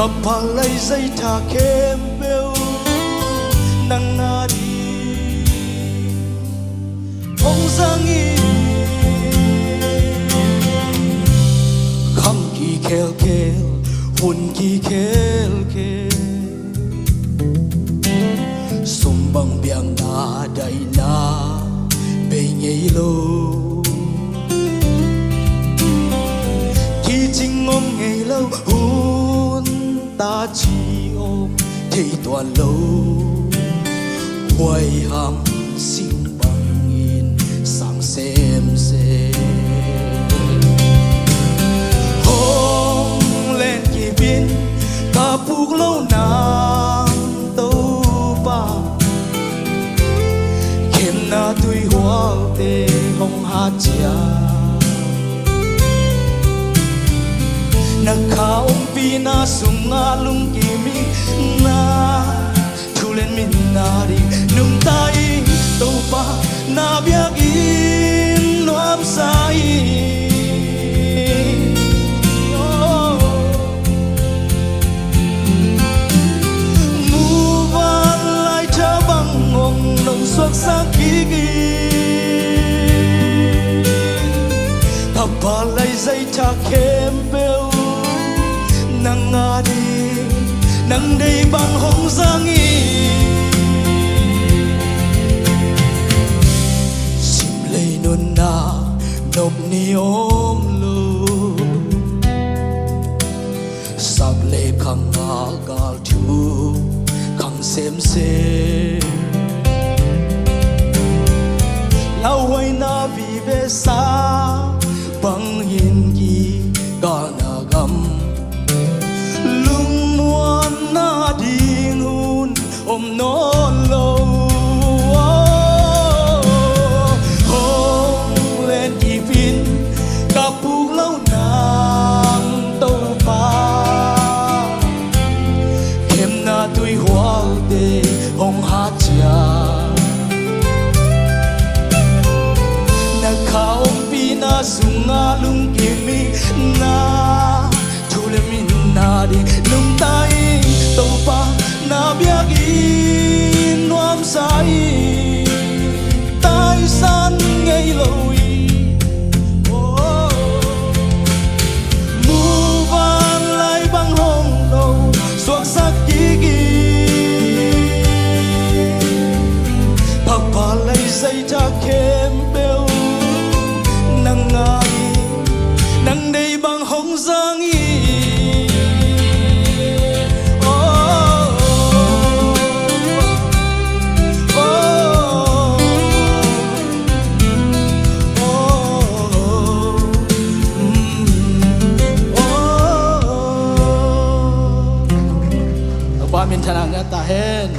Kapalay zay ta kembeu nang nadi Hong zangi Kham ki khel khel Hun ki khel khel Sumbang biang na day na Bay nhảy lô Khi chinh ôm ngày lâu Hun ta chỉ ôm Thì toàn lâu Hoài hàm sinh bằng in Sang xem Hông lên kỳ biên Cả buộc lâu nàng tâu ba Khem na tuy hoa tê hông hát chia Nakha umpina sunga lungkimi na Tulen minari nung tai topa na biagin nuam sai Muvan lai cha bang ngong nong suak sang gigi Kapalay zay cha kembeu nang ngadi nang day bang hong zangi simlay nun na nop ni om lu sablay khang agal chu khang sem lau hoy na vi ve sa bang yin gi ga na gam Om non lâu Hông lên kỳ vin Cả buộc lâu nàng tâu ba Khem na tuy hoa tê hông hát cha Na kha om pi na sunga lung kimi na Chule min na di nung tai tâu ba Na biagin nuam sai Tai san ngay lối Muvan lai bang hong đầu Suak sak gigi Kapalay zay ta kembeu Nang ngai Nang day bang hong zangi Min tanang ta hen